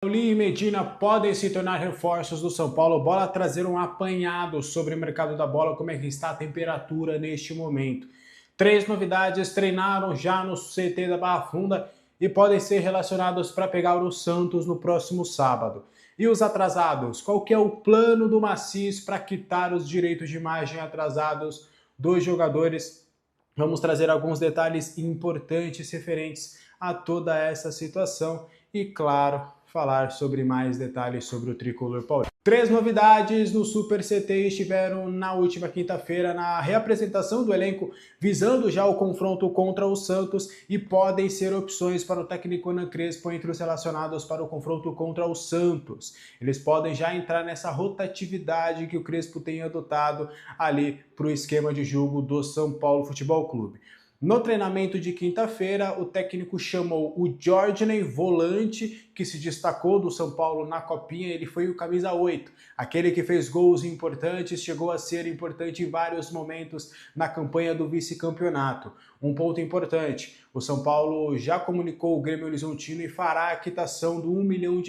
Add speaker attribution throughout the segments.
Speaker 1: Paulinho e Medina podem se tornar reforços do São Paulo. Bola trazer um apanhado sobre o mercado da bola, como é que está a temperatura neste momento. Três novidades treinaram já no CT da Barra Funda e podem ser relacionados para pegar o Santos no próximo sábado. E os atrasados? Qual que é o plano do Macis para quitar os direitos de imagem atrasados dos jogadores? Vamos trazer alguns detalhes importantes referentes a toda essa situação e, claro, falar sobre mais detalhes sobre o tricolor paulista. Três novidades no Super CT estiveram na última quinta-feira na reapresentação do elenco, visando já o confronto contra o Santos, e podem ser opções para o técnico Hernan Crespo entre os relacionados para o confronto contra o Santos. Eles podem já entrar nessa rotatividade que o Crespo tem adotado ali para o esquema de jogo do São Paulo Futebol Clube. No treinamento de quinta-feira, o técnico chamou o Jorginho, volante, que se destacou do São Paulo na Copinha. Ele foi o camisa 8, aquele que fez gols importantes, chegou a ser importante em vários momentos na campanha do vice-campeonato. Um ponto importante, o São Paulo já comunicou o Grêmio Horizontino e fará a quitação de R$1 milhão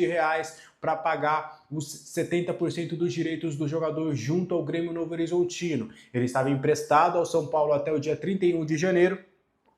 Speaker 1: para pagar os 70% dos direitos do jogador junto ao Grêmio Novo Horizontino. Ele estava emprestado ao São Paulo até o dia 31 de janeiro,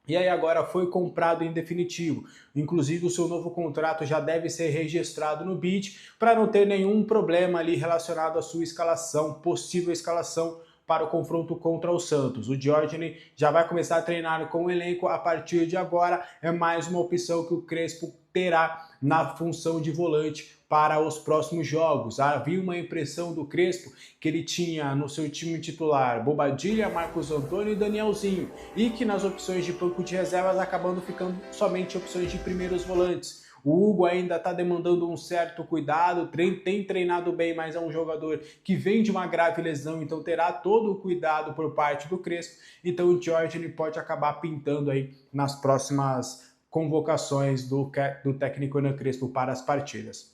Speaker 1: e aí agora foi comprado em definitivo. Inclusive o seu novo contrato já deve ser registrado no BID para não ter nenhum problema ali relacionado à sua escalação, possível escalação para o confronto contra o Santos. O Jorginho já vai começar a treinar com o elenco a partir de agora. É mais uma opção que o Crespo terá na função de volante para os próximos jogos. Havia uma impressão do Crespo que ele tinha no seu time titular Bobadilla, Marcos Antônio e Danielzinho, e que nas opções de banco de reservas acabando ficando somente opções de primeiros volantes. O Hugo ainda está demandando um certo cuidado, tem treinado bem, mas é um jogador que vem de uma grave lesão, então terá todo o cuidado por parte do Crespo. Então o Jorginho pode acabar pintando aí nas próximas convocações do técnico Hernan Crespo para as partidas.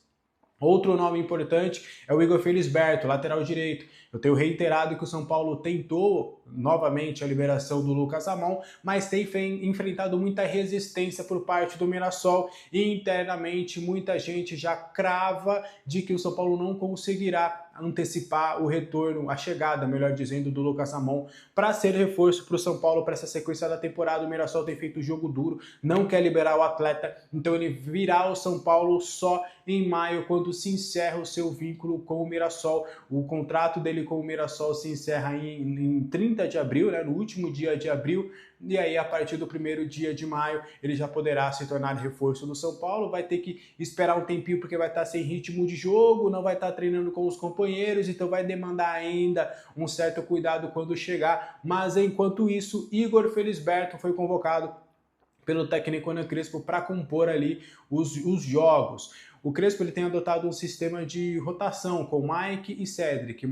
Speaker 1: Outro nome importante é o Igor Felisberto, lateral direito. Eu tenho reiterado que o São Paulo tentou novamente a liberação do Lucas Ramon, mas tem enfrentado muita resistência por parte do Mirassol, e internamente muita gente já crava de que o São Paulo não conseguirá antecipar o retorno, a chegada, melhor dizendo, do Lucas Ramon para ser reforço para o São Paulo para essa sequência da temporada. O Mirassol tem feito jogo duro, não quer liberar o atleta, então ele virá ao São Paulo só em maio, quando se encerra o seu vínculo com o Mirassol. O contrato dele com o Mirassol se encerra em 30 de abril, né, no último dia de abril, e aí a partir do primeiro dia de maio ele já poderá se tornar reforço do São Paulo. Vai ter que esperar um tempinho porque vai estar sem ritmo de jogo, não vai estar treinando com os companheiros, então vai demandar ainda um certo cuidado quando chegar. Mas enquanto isso, Igor Felisberto foi convocado pelo técnico Hernan Crespo para compor ali os jogos. O Crespo ele tem adotado um sistema de rotação com Mike e Cedric.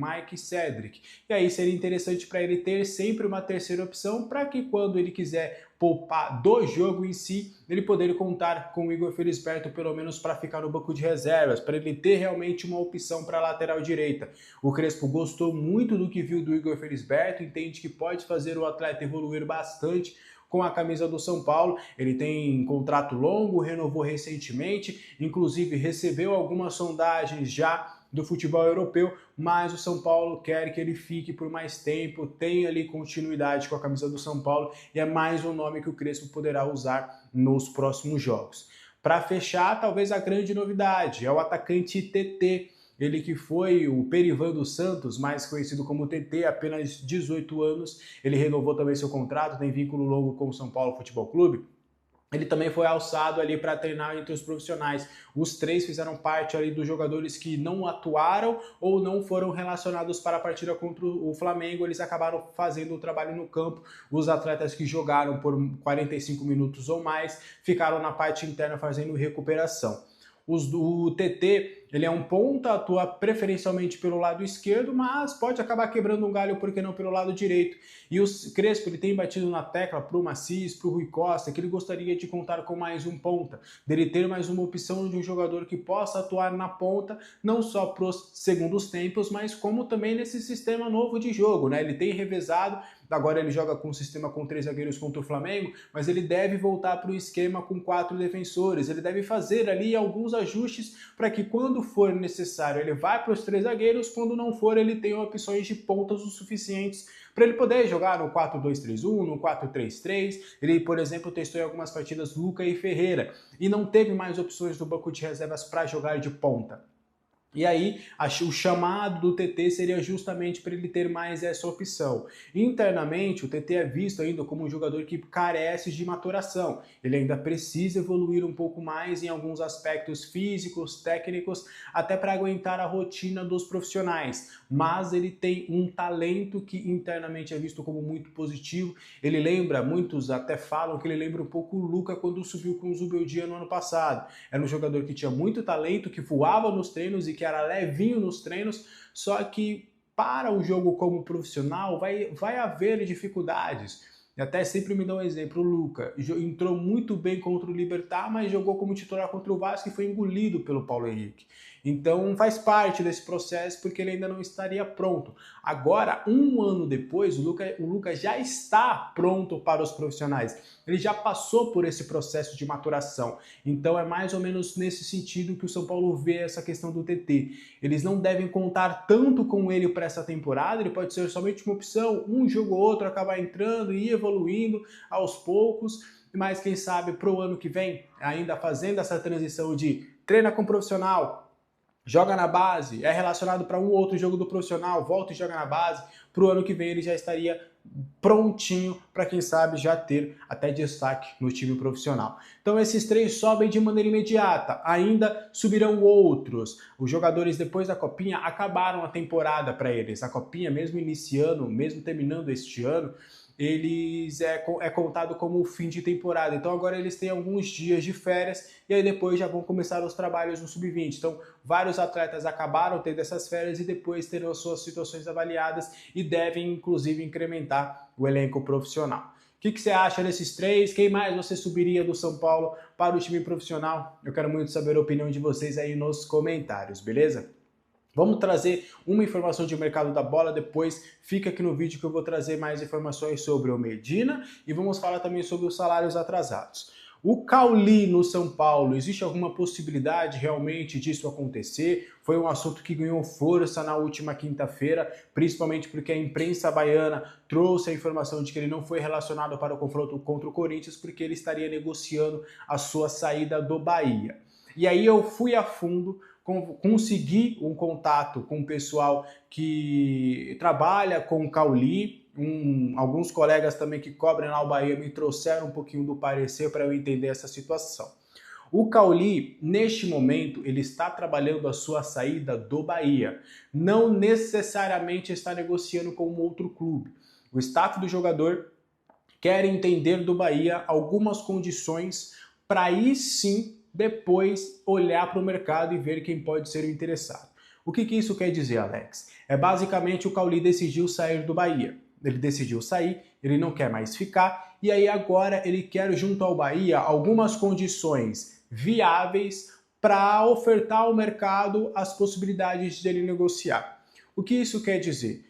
Speaker 1: E aí seria interessante para ele ter sempre uma terceira opção, para que quando ele quiser poupar do jogo em si, ele poder contar com o Igor Felisberto pelo menos para ficar no banco de reservas, para ele ter realmente uma opção para a lateral direita. O Crespo gostou muito do que viu do Igor Felisberto, entende que pode fazer o atleta evoluir bastante com a camisa do São Paulo. Ele tem contrato longo, renovou recentemente, inclusive recebeu algumas sondagens já do futebol europeu, mas o São Paulo quer que ele fique por mais tempo, tenha ali continuidade com a camisa do São Paulo, e é mais um nome que o Crespo poderá usar nos próximos jogos. Para fechar, talvez a grande novidade é o atacante TT. Ele que foi o Perivan dos Santos, mais conhecido como TT, apenas 18 anos. Ele renovou também seu contrato, tem vínculo longo com o São Paulo Futebol Clube. Ele também foi alçado ali para treinar entre os profissionais. Os três fizeram parte ali dos jogadores que não atuaram ou não foram relacionados para a partida contra o Flamengo. Eles acabaram fazendo o trabalho no campo. Os atletas que jogaram por 45 minutos ou mais ficaram na parte interna fazendo recuperação. O TT Ele é um ponta, atua preferencialmente pelo lado esquerdo, mas pode acabar quebrando um galho, por que não, pelo lado direito. E o Crespo, ele tem batido na tecla para o Macis, para o Rui Costa, que ele gostaria de contar com mais um ponta, dele ter mais uma opção de um jogador que possa atuar na ponta, não só para os segundos tempos, mas como também nesse sistema novo de jogo, né? Ele tem revezado, agora ele joga com um sistema com 3 zagueiros contra o Flamengo, mas ele deve voltar para o esquema com 4 defensores, ele deve fazer ali alguns ajustes para que quando for necessário ele vá para os 3 zagueiros, quando não for ele tem opções de pontas o suficientes para ele poder jogar no 4-2-3-1, no 4-3-3. Ele, por exemplo, testou em algumas partidas Luca e Ferreira e não teve mais opções do banco de reservas para jogar de ponta. E aí, o chamado do TT seria justamente para ele ter mais essa opção. Internamente, o TT é visto ainda como um jogador que carece de maturação. Ele ainda precisa evoluir um pouco mais em alguns aspectos físicos, técnicos, até para aguentar a rotina dos profissionais. Mas ele tem um talento que internamente é visto como muito positivo. Ele lembra, muitos até falam que ele lembra um pouco o Luca quando subiu com o Zubeldia no ano passado. Era um jogador que tinha muito talento, que voava nos treinos e que era levinho nos treinos, só que para o jogo como profissional vai haver dificuldades. E até sempre me dá um exemplo, o Luca entrou muito bem contra o Libertad, mas jogou como titular contra o Vasco e foi engolido pelo Paulo Henrique. Então faz parte desse processo porque ele ainda não estaria pronto. Agora, um ano depois, o Luca já está pronto para os profissionais. Ele já passou por esse processo de maturação. Então é mais ou menos nesse sentido que o São Paulo vê essa questão do TT. Eles não devem contar tanto com ele para essa temporada, ele pode ser somente uma opção, um jogo ou outro acabar entrando e evoluindo aos poucos, mas quem sabe para o ano que vem, ainda fazendo essa transição de treina com profissional, joga na base, é relacionado para um ou outro jogo do profissional, volta e joga na base, para o ano que vem ele já estaria prontinho para quem sabe já ter até destaque no time profissional. Então esses 3 sobem de maneira imediata, ainda subirão outros. Os jogadores depois da Copinha acabaram a temporada para eles. A Copinha, mesmo iniciando, mesmo terminando este ano, eles é contado como o fim de temporada. Então agora eles têm alguns dias de férias e aí depois já vão começar os trabalhos no Sub-20. Então vários atletas acabaram tendo essas férias e depois terão suas situações avaliadas e devem inclusive incrementar o elenco profissional. O que você acha desses 3? Quem mais você subiria do São Paulo para o time profissional? Eu quero muito saber a opinião de vocês aí nos comentários, beleza? Vamos trazer uma informação de mercado da bola, depois fica aqui no vídeo que eu vou trazer mais informações sobre o Medina e vamos falar também sobre os salários atrasados. O Cauli no São Paulo, existe alguma possibilidade realmente disso acontecer? Foi um assunto que ganhou força na última quinta-feira, principalmente porque a imprensa baiana trouxe a informação de que ele não foi relacionado para o confronto contra o Corinthians porque ele estaria negociando a sua saída do Bahia. E aí eu fui a fundo, consegui um contato com o pessoal que trabalha com o Cauli, alguns colegas também que cobrem lá o Bahia me trouxeram um pouquinho do parecer para eu entender essa situação. O Cauli, neste momento, ele está trabalhando a sua saída do Bahia. Não necessariamente está negociando com um outro clube. O staff do jogador quer entender do Bahia algumas condições para aí sim depois olhar para o mercado e ver quem pode ser o interessado. O que isso quer dizer, Alex? É basicamente o Cauli decidiu sair do Bahia. Ele decidiu sair, ele não quer mais ficar, e aí agora ele quer junto ao Bahia algumas condições viáveis para ofertar ao mercado as possibilidades de ele negociar. O que isso quer dizer?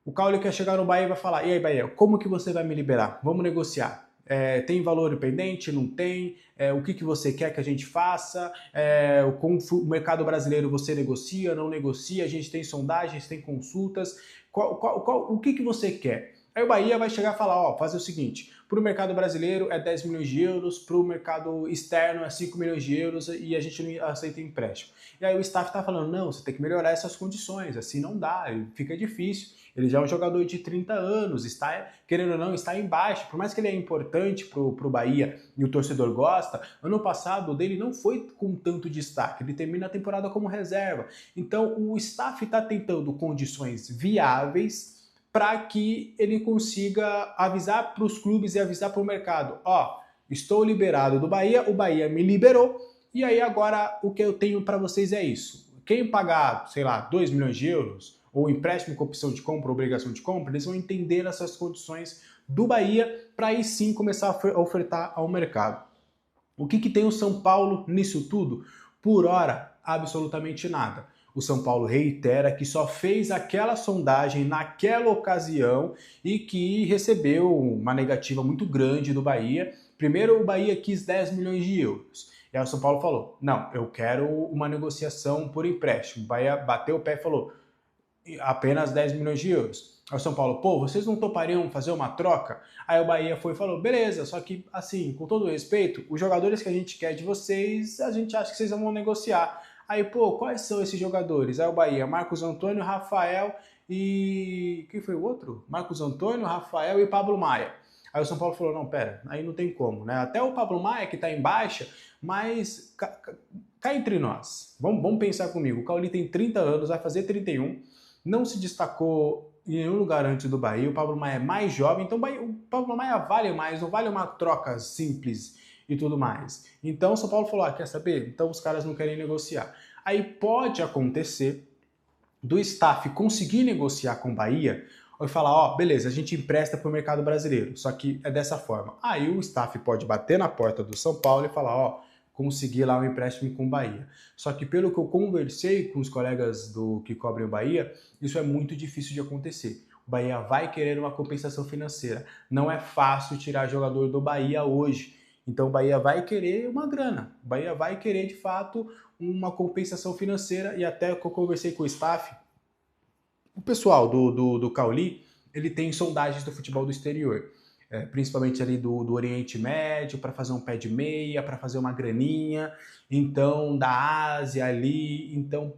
Speaker 1: O Cauli quer chegar no Bahia e vai falar, e aí Bahia, como que você vai me liberar? Vamos negociar. Tem valor pendente? Não tem? O que você quer que a gente faça? Com o mercado brasileiro você negocia, não negocia? A gente tem sondagens, tem consultas. O que você quer? Aí o Bahia vai chegar e falar, ó, fazer o seguinte, para o mercado brasileiro é 10 milhões de euros, para o mercado externo é 5 milhões de euros e a gente não aceita empréstimo. E aí o staff está falando, não, você tem que melhorar essas condições, assim não dá, fica difícil. Ele já é um jogador de 30 anos, está, querendo ou não, está embaixo. Por mais que ele é importante para o Bahia e o torcedor gosta, ano passado o dele não foi com tanto destaque. Ele termina a temporada como reserva. Então o staff está tentando condições viáveis para que ele consiga avisar para os clubes e avisar para o mercado. Ó, estou liberado do Bahia, o Bahia me liberou, e aí agora o que eu tenho para vocês é isso. quem pagar, sei lá, 2 milhões de euros, ou empréstimo com opção de compra, obrigação de compra, eles vão entender essas condições do Bahia para aí sim começar a ofertar ao mercado. O que tem o São Paulo nisso tudo? Por hora, absolutamente nada. O São Paulo reitera que só fez aquela sondagem naquela ocasião e que recebeu uma negativa muito grande do Bahia. Primeiro, o Bahia quis 10 milhões de euros. E aí o São Paulo falou, não, eu quero uma negociação por empréstimo. O Bahia bateu o pé e falou, apenas 10 milhões de euros. Aí o São Paulo, pô, vocês não topariam fazer uma troca? Aí o Bahia foi e falou, beleza, só que, assim, com todo respeito, os jogadores que a gente quer de vocês, a gente acha que vocês vão negociar. Aí, pô, quais são esses jogadores? Aí o Bahia, Marcos Antônio, Rafael e... quem foi o outro? Marcos Antônio, Rafael e Pablo Maia. Aí o São Paulo falou, não, pera, aí não tem como, né? Até o Pablo Maia, que tá em baixa, mas cá entre nós, vamos pensar comigo, o Cauli tem 30 anos, vai fazer 31, não se destacou em nenhum lugar antes do Bahia, o Pablo Maia é mais jovem, então o Pablo Maia vale mais, não vale uma troca simples e tudo mais. Então o São Paulo falou, quer saber? Então os caras não querem negociar. Aí pode acontecer do staff conseguir negociar com o Bahia e falar, ó, beleza, a gente empresta para o mercado brasileiro, só que é dessa forma. Aí o staff pode bater na porta do São Paulo e falar, ó, conseguir lá um empréstimo com o Bahia. Só que pelo que eu conversei com os colegas que cobrem o Bahia, isso é muito difícil de acontecer. O Bahia vai querer uma compensação financeira. Não é fácil tirar jogador do Bahia hoje. Então o Bahia vai querer uma grana. O Bahia vai querer, de fato, uma compensação financeira. E até que eu conversei com o staff, o pessoal do Cauli, ele tem sondagens do futebol do exterior. Principalmente ali do Oriente Médio, para fazer um pé de meia, para fazer uma graninha, então da Ásia ali. Então,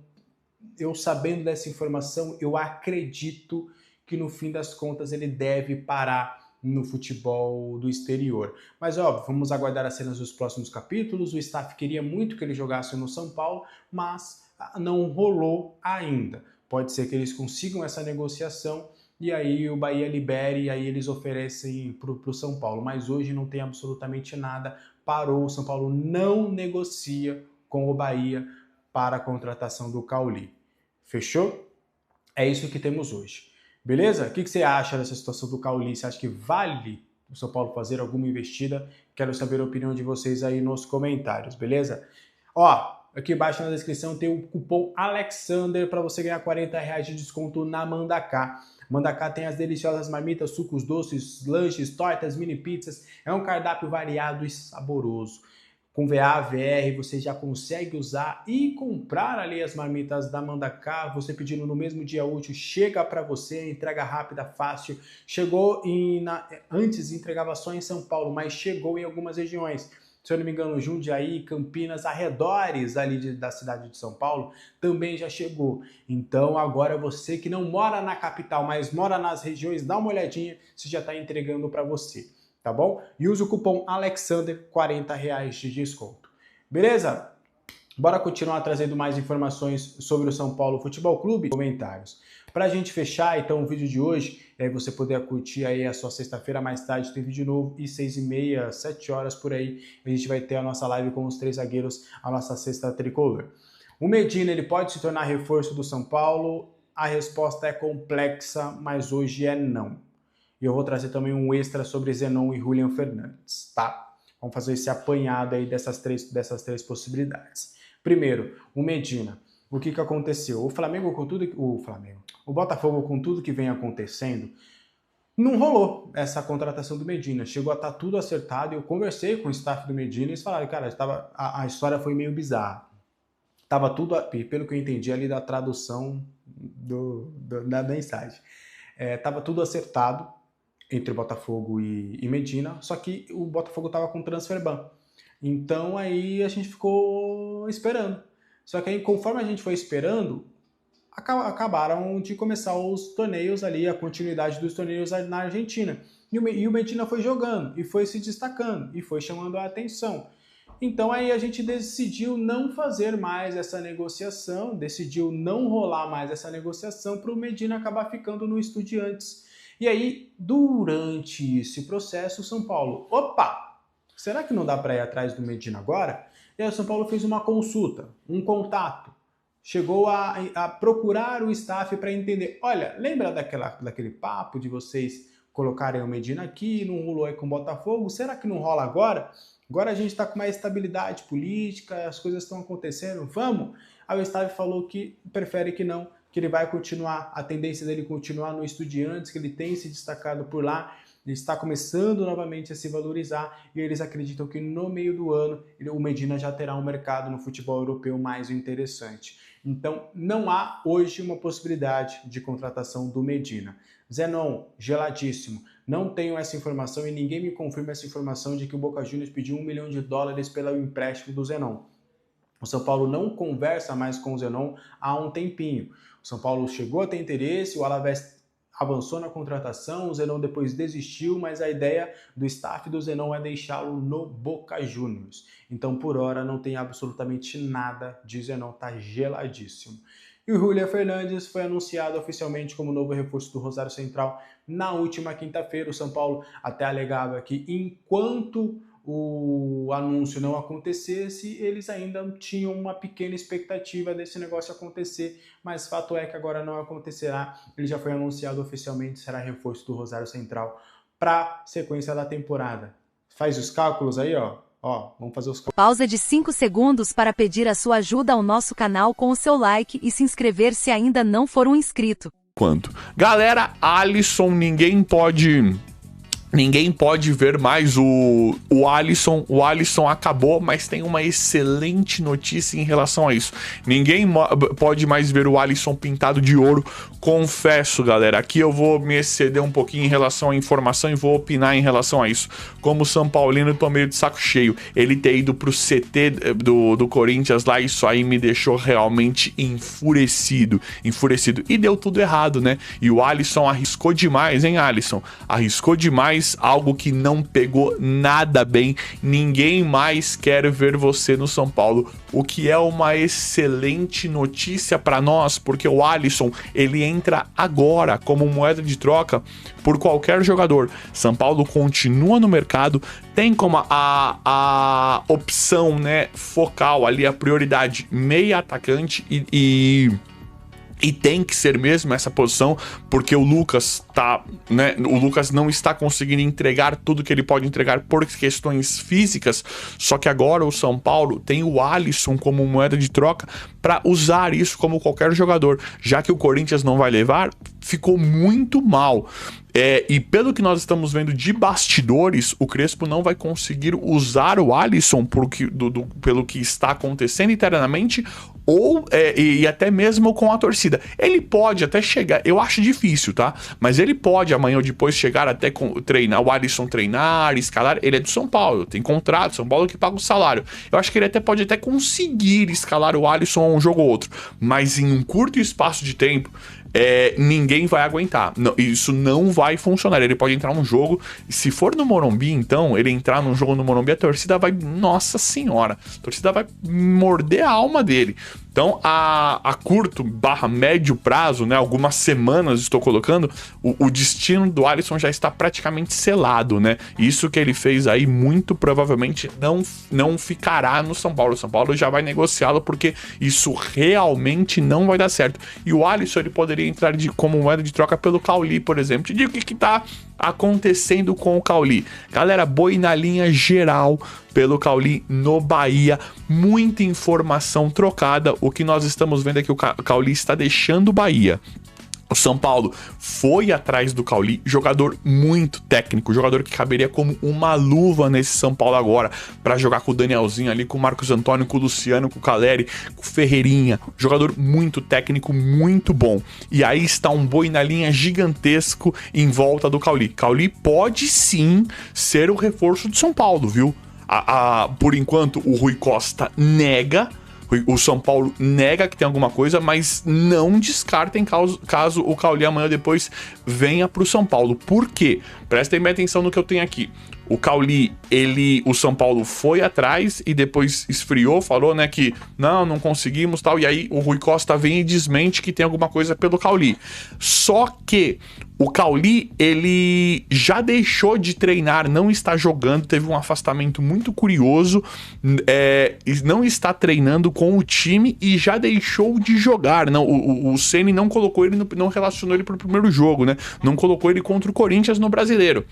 Speaker 1: eu sabendo dessa informação, eu acredito que no fim das contas ele deve parar no futebol do exterior. Mas óbvio, vamos aguardar as cenas dos próximos capítulos. O staff queria muito que ele jogasse no São Paulo, mas não rolou ainda. Pode ser que eles consigam essa negociação e aí o Bahia libere e aí eles oferecem para o São Paulo. Mas hoje não tem absolutamente nada, parou, o São Paulo não negocia com o Bahia para a contratação do Cauli. Fechou? É isso que temos hoje. Beleza? O que você acha dessa situação do Cauli? Você acha que vale o São Paulo fazer alguma investida? Quero saber a opinião de vocês aí nos comentários, beleza? Ó, aqui embaixo na descrição tem o cupom Alexander para você ganhar R$40 de desconto na Mandaká. Mandaká tem as deliciosas marmitas, sucos doces, lanches, tortas, mini pizzas. É um cardápio variado e saboroso. Com VA, VR, você já consegue usar e comprar ali as marmitas da Mandaká. Você pedindo no mesmo dia útil, chega para você, entrega rápida, fácil. Chegou antes entregava só em São Paulo, mas chegou em algumas regiões. Se eu não me engano, Jundiaí, Campinas, arredores ali da cidade de São Paulo, também já chegou. Então agora você que não mora na capital, mas mora nas regiões, dá uma olhadinha se já está entregando para você. Tá bom? E usa o cupom Alexander, R$40 de desconto. Beleza? Bora continuar trazendo mais informações sobre o São Paulo Futebol Clube? Comentários. Pra gente fechar, então, o vídeo de hoje, e aí você poder curtir aí a sua sexta-feira, mais tarde tem vídeo novo, e 6h30, 7 horas por aí, a gente vai ter a nossa live com os 3 zagueiros, a nossa sexta tricolor. O Medina, ele pode se tornar reforço do São Paulo? A resposta é complexa, mas hoje é não. E eu vou trazer também um extra sobre Zenon e Julian Fernandes, tá? Vamos fazer esse apanhado aí dessas três possibilidades. Primeiro, o Medina. O que aconteceu? O Botafogo com tudo que vem acontecendo, não rolou essa contratação do Medina. Chegou a estar tudo acertado e eu conversei com o staff do Medina e eles falaram, cara, a história foi meio bizarra. Tava tudo, pelo que eu entendi ali da tradução da mensagem. Tava tudo acertado entre o Botafogo e Medina, só que o Botafogo estava com transfer ban. Então aí a gente ficou esperando. Só que aí conforme a gente foi esperando, acabaram de começar os torneios ali, a continuidade dos torneios na Argentina. E o Medina foi jogando, e foi se destacando, e foi chamando a atenção. Então aí a gente decidiu não fazer mais essa negociação, decidiu não rolar mais essa negociação para o Medina acabar ficando no Estudiantes. E aí, durante esse processo, o São Paulo, opa, será que não dá para ir atrás do Medina agora? E aí o São Paulo fez uma consulta, um contato chegou a procurar o staff para entender, olha, lembra daquele papo de vocês colocarem o Medina aqui, não rolou aí com o Botafogo, será que não rola agora? Agora a gente está com mais estabilidade política, as coisas estão acontecendo, vamos? Aí o staff falou que prefere que não, que ele vai continuar, a tendência dele continuar no Estudiantes, que ele tem se destacado por lá, ele está começando novamente a se valorizar e eles acreditam que no meio do ano o Medina já terá um mercado no futebol europeu mais interessante. Então não há hoje uma possibilidade de contratação do Medina. Zenon, geladíssimo. Não tenho essa informação e ninguém me confirma essa informação de que o Boca Juniors pediu $1 milhão pelo empréstimo do Zenon. O São Paulo não conversa mais com o Zenon há um tempinho. O São Paulo chegou a ter interesse, o Alavés avançou na contratação, o Zenon depois desistiu, mas a ideia do staff do Zenon é deixá-lo no Boca Juniors. Então, por hora, não tem absolutamente nada de Zenon, tá geladíssimo. E o Julián Fernandes foi anunciado oficialmente como novo reforço do Rosário Central na última quinta-feira. O São Paulo até alegava que enquanto o anúncio não acontecesse, eles ainda tinham uma pequena expectativa desse negócio acontecer, mas fato é que agora não acontecerá. Ele já foi anunciado oficialmente, será reforço do Rosário Central para sequência da temporada. Faz os cálculos aí, ó. Vamos fazer os cálculos.
Speaker 2: Pausa de 5 segundos para pedir a sua ajuda ao nosso canal com o seu like e se inscrever se ainda não for um inscrito.
Speaker 3: Quanto? Galera, Alisson, ninguém pode ver mais o Alisson. O Alisson acabou, mas tem uma excelente notícia em relação a isso. Ninguém pode mais ver o Alisson pintado de ouro. Confesso, galera, aqui eu vou me exceder um pouquinho em relação à informação e vou opinar em relação a isso. Como São Paulino, eu tô meio de saco cheio. Ele ter ido pro CT do Corinthians lá, isso aí me deixou realmente enfurecido. E deu tudo errado, né? E o Alisson arriscou demais, hein, Alisson? Arriscou demais, algo que não pegou nada bem. Ninguém mais quer ver você no São Paulo, o que é uma excelente notícia para nós, porque o Alisson, ele entra agora como moeda de troca por qualquer jogador. São Paulo continua no mercado, tem como a opção, né, focal ali, a prioridade meia atacante e tem que ser mesmo essa posição, porque o Lucas o Lucas não está conseguindo entregar tudo que ele pode entregar por questões físicas, só que agora o São Paulo tem o Alisson como moeda de troca para usar isso como qualquer jogador, já que o Corinthians não vai levar, ficou muito mal. E pelo que nós estamos vendo de bastidores, o Crespo não vai conseguir usar o Alisson pelo que está acontecendo internamente, e até mesmo com a torcida. Ele pode até chegar, eu acho difícil, tá? Mas ele pode amanhã ou depois chegar até treinar, o Alisson treinar, escalar. Ele é do São Paulo, tem contrato, São Paulo que paga o salário. Eu acho que ele pode até conseguir escalar o Alisson um jogo ou outro, mas em um curto espaço de tempo, ninguém vai aguentar. Não, isso não vai funcionar. Ele pode entrar num jogo, se for no Morumbi, então, ele entrar num jogo no Morumbi, a torcida vai, nossa senhora, a torcida vai morder a alma dele. Então, a curto / médio prazo, né, algumas semanas estou colocando, o destino do Alisson já está praticamente selado, né? Isso que ele fez aí, muito provavelmente não ficará no São Paulo. O São Paulo já vai negociá-lo, porque isso realmente não vai dar certo. E o Alisson, ele poderia entrar como moeda de troca pelo Cauli, por exemplo. Te digo o que está acontecendo com o Cauli. Galera, boi na linha geral pelo Cauli no Bahia. Muita informação trocada. O que nós estamos vendo é que o Cauli está deixando o Bahia. O São Paulo foi atrás do Cauli, jogador muito técnico, jogador que caberia como uma luva nesse São Paulo agora, para jogar com o Danielzinho ali, com o Marcos Antônio, com o Luciano, com o Caleri, com o Ferreirinha, jogador muito técnico, muito bom. E aí está um boi na linha gigantesco em volta do Cauli. Cauli pode sim ser o reforço do São Paulo, viu? Por enquanto o Rui Costa nega. O São Paulo nega que tem alguma coisa, mas não descartem caso o Cauli amanhã depois venha para o São Paulo. Por quê? Prestem bem atenção no que eu tenho aqui. O Cauli, o São Paulo foi atrás e depois esfriou, falou, né, que não conseguimos, tal, e aí o Rui Costa vem e desmente que tem alguma coisa pelo Cauli. Só que o Cauli, ele já deixou de treinar, não está jogando, teve um afastamento muito curioso, não está treinando com o time e já deixou de jogar. Não, o Ceni não colocou ele, não relacionou ele para o primeiro jogo, né? Não colocou ele contra o Corinthians no Brasileiro.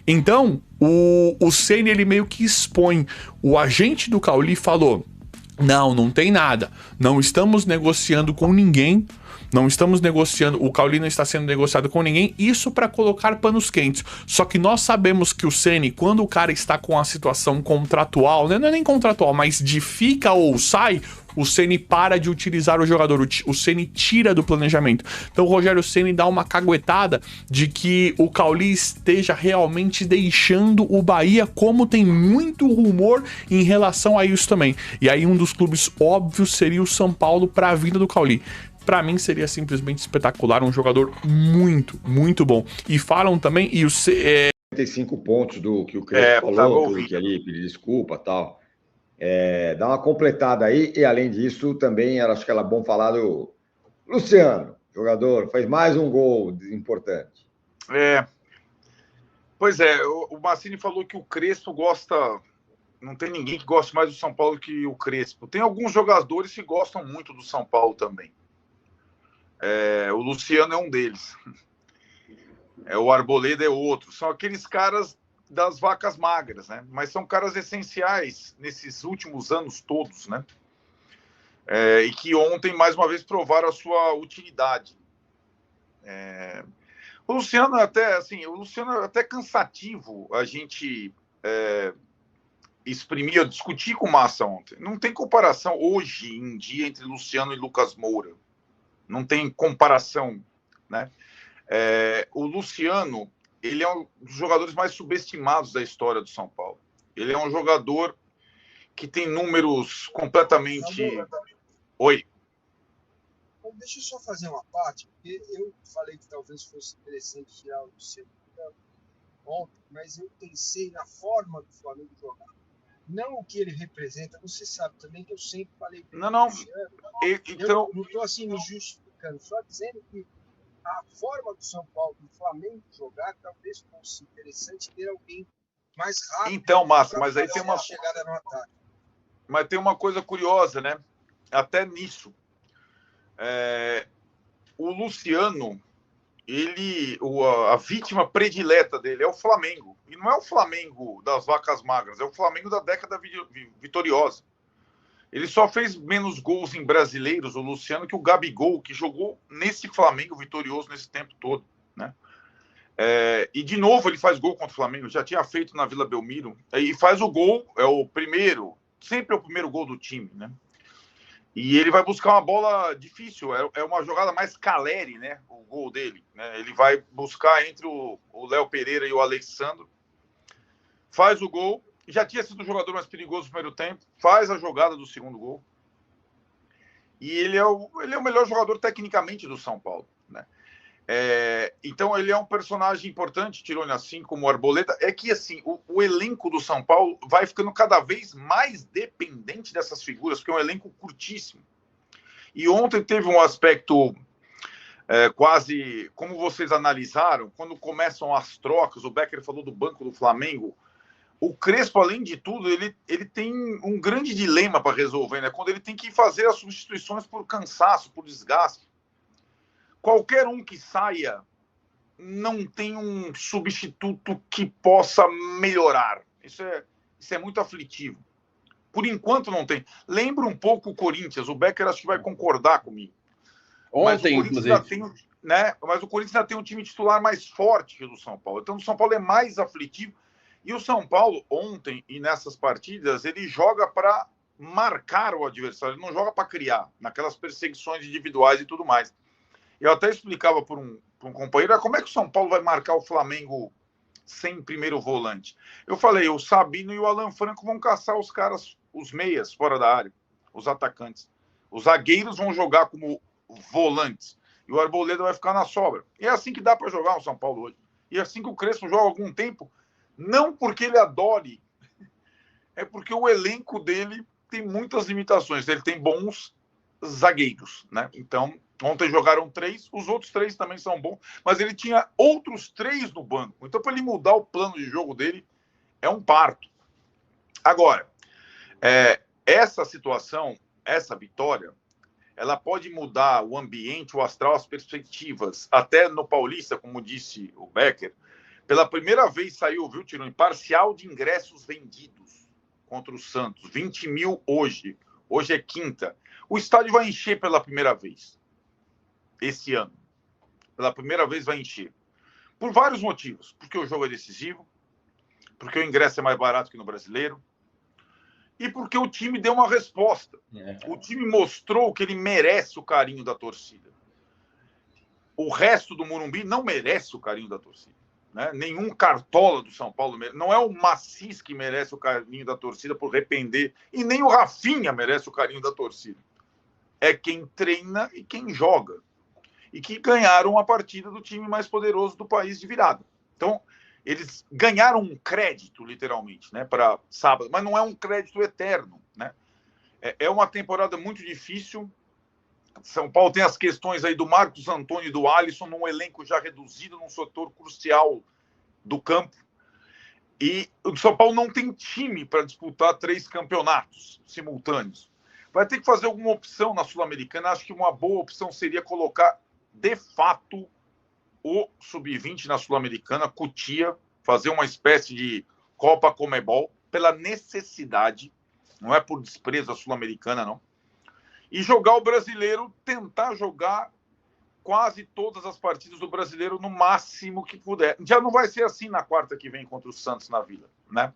Speaker 3: Então, o Ceni, ele meio que expõe. O agente do Cauli falou: não tem nada, não estamos negociando com ninguém, o Cauli não está sendo negociado com ninguém, isso para colocar panos quentes. Só que nós sabemos que o Ceni, quando o cara está com a situação contratual, né, não é nem contratual, mas de fica ou sai, o Ceni para de utilizar o jogador, o Ceni tira do planejamento. Então o Rogério Ceni dá uma caguetada de que o Cauli esteja realmente deixando o Bahia, como tem muito rumor em relação a isso também. E aí um dos clubes óbvios seria o São Paulo para a vinda do Cauli. Pra mim seria simplesmente espetacular, um jogador muito, muito bom. E falam também, e o
Speaker 4: 35 pontos do que o Crespo falou, que ali pedir desculpa e tal. Dá uma completada aí, e além disso, também acho que era bom falar do Luciano, jogador, fez mais um gol importante.
Speaker 5: Pois é, o Massini falou que o Crespo gosta. Não tem ninguém que goste mais do São Paulo que o Crespo. Tem alguns jogadores que gostam muito do São Paulo também. O Luciano é um deles. O Arboleda é outro. São aqueles caras das vacas magras, né? Mas são caras essenciais nesses últimos anos todos, né? E que ontem, mais uma vez, provaram a sua utilidade. O Luciano é até cansativo a gente discutir com o Massa ontem. Não tem comparação hoje em dia entre Luciano e Lucas Moura. Não tem comparação, né? O Luciano, ele é um dos jogadores mais subestimados da história do São Paulo. Ele é um jogador que tem números completamente... Oi.
Speaker 6: Deixa eu só fazer uma parte, porque eu falei que talvez fosse interessante tirar o Luciano ontem, mas eu pensei na forma do Flamengo jogar. Não o que ele representa. Você sabe também que eu sempre falei que
Speaker 5: não.
Speaker 6: Eu não estou assim me justificando, só dizendo que a forma do São Paulo, do Flamengo jogar, talvez fosse interessante ter alguém mais rápido.
Speaker 5: Então, Márcio, mas aí tem uma
Speaker 6: chegada no ataque.
Speaker 5: Mas tem uma coisa curiosa, né? Até nisso. O Luciano, a vítima predileta dele é o Flamengo. E não é o Flamengo das vacas magras, é o Flamengo da década vitoriosa. Ele só fez menos gols em brasileiros, o Luciano, que o Gabigol, que jogou nesse Flamengo vitorioso nesse tempo todo, né? E de novo ele faz gol contra o Flamengo, já tinha feito na Vila Belmiro, e faz o gol, é o primeiro, sempre é o primeiro gol do time, né? E ele vai buscar uma bola difícil, é uma jogada mais Caleri, né? O gol dele, né? Ele vai buscar entre o Léo Pereira e o Alexandro, faz o gol, já tinha sido o jogador mais perigoso no primeiro tempo, faz a jogada do segundo gol, e ele é o melhor jogador tecnicamente do São Paulo, né? Então ele é um personagem importante, Tirone, assim como o Arboleda. É que assim, o elenco do São Paulo vai ficando cada vez mais dependente dessas figuras, porque é um elenco curtíssimo. E ontem teve um aspecto quase, como vocês analisaram, quando começam as trocas, o Becker falou do banco do Flamengo, o Crespo, além de tudo, ele tem um grande dilema para resolver, né? Quando ele tem que fazer as substituições por cansaço, por desgaste. Qualquer um que saia não tem um substituto que possa melhorar. Isso é muito aflitivo. Por enquanto não tem. Lembra um pouco o Corinthians. O Becker acho que vai concordar comigo.
Speaker 7: Ontem, inclusive.
Speaker 5: Mas o Corinthians ainda tem um time titular mais forte que o do São Paulo. Então o São Paulo é mais aflitivo. E o São Paulo, ontem e nessas partidas, ele joga para marcar o adversário. Ele não joga para criar, naquelas perseguições individuais e tudo mais. Eu até explicava para um companheiro como é que o São Paulo vai marcar o Flamengo sem primeiro volante. Eu falei, o Sabino e o Alan Franco vão caçar os caras, os meias, fora da área, os atacantes. Os zagueiros vão jogar como volantes. E o Arboleda vai ficar na sobra. E é assim que dá para jogar o São Paulo hoje. E é assim que o Crespo joga há algum tempo, Não porque ele adore, é porque o elenco dele tem muitas limitações. Ele tem bons zagueiros, né? Então, ontem jogaram 3, os outros 3 também são bons, mas ele tinha outros 3 no banco. Então, para ele mudar o plano de jogo dele, é um parto. Agora, essa situação, essa vitória, ela pode mudar o ambiente, o astral, as perspectivas. Até no Paulista, como disse o Becker, pela primeira vez saiu, viu, Tironi, parcial de ingressos vendidos contra o Santos. 20 mil hoje. Hoje é quinta. O estádio vai encher pela primeira vez esse ano. Pela primeira vez vai encher. Por vários motivos. Porque o jogo é decisivo, porque o ingresso é mais barato que no Brasileiro, e porque o time deu uma resposta. O time mostrou que ele merece o carinho da torcida. O resto do Morumbi não merece o carinho da torcida, né? Nenhum cartola do São Paulo merece. Não é o Macis que merece o carinho da torcida por arrepender, e nem o Rafinha merece o carinho da torcida. É quem treina e quem joga. E que ganharam a partida do time mais poderoso do país de virada. Então, eles ganharam um crédito, literalmente, né, para sábado, mas não é um crédito eterno, né? É uma temporada muito difícil. São Paulo tem as questões aí do Marcos Antônio e do Alisson, num elenco já reduzido, num setor crucial do campo. E o São Paulo não tem time para disputar 3 campeonatos simultâneos. Vai ter que fazer alguma opção na Sul-Americana. Acho que uma boa opção seria colocar, de fato, o Sub-20 na Sul-Americana, Cotia, fazer uma espécie de Copa Comebol, pela necessidade, não é por desprezo à Sul-Americana, não. E jogar o Brasileiro, tentar jogar quase todas as partidas do Brasileiro no máximo que puder. Já não vai ser assim na quarta que vem contra o Santos na Vila, né?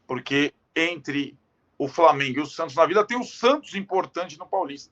Speaker 5: Porque entre o Flamengo e o Santos na Vila tem o Santos importante no Paulista.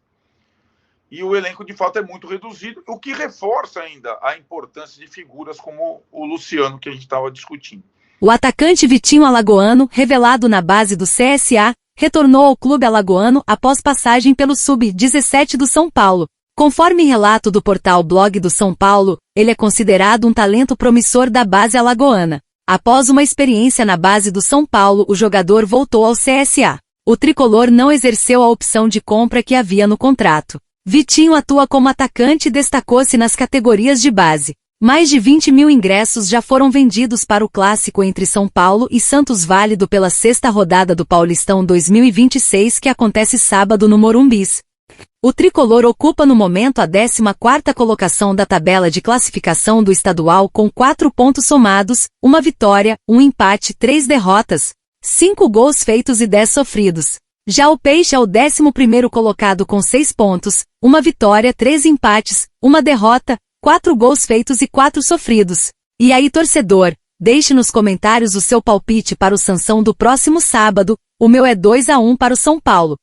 Speaker 5: E o elenco, de fato, é muito reduzido, o que reforça ainda a importância de figuras como o Luciano, que a gente estava discutindo.
Speaker 2: O atacante Vitinho Alagoano, revelado na base do CSA, retornou ao clube alagoano após passagem pelo Sub-17 do São Paulo. Conforme relato do portal Blog do São Paulo, ele é considerado um talento promissor da base alagoana. Após uma experiência na base do São Paulo, o jogador voltou ao CSA. O tricolor não exerceu a opção de compra que havia no contrato. Vitinho atua como atacante e destacou-se nas categorias de base. Mais de 20 mil ingressos já foram vendidos para o clássico entre São Paulo e Santos, válido pela 6ª rodada do Paulistão 2026, que acontece sábado no Morumbis. O tricolor ocupa no momento a 14ª colocação da tabela de classificação do estadual com 4 pontos somados, 1 vitória, 1 empate, 3 derrotas, 5 gols feitos e 10 sofridos. Já o Peixe é o 11º colocado com 6 pontos, 1 vitória, 3 empates, 1 derrota, 4 gols feitos e 4 sofridos. E aí, torcedor, deixe nos comentários o seu palpite para o Sansão do próximo sábado. O meu é 2-1 para o São Paulo.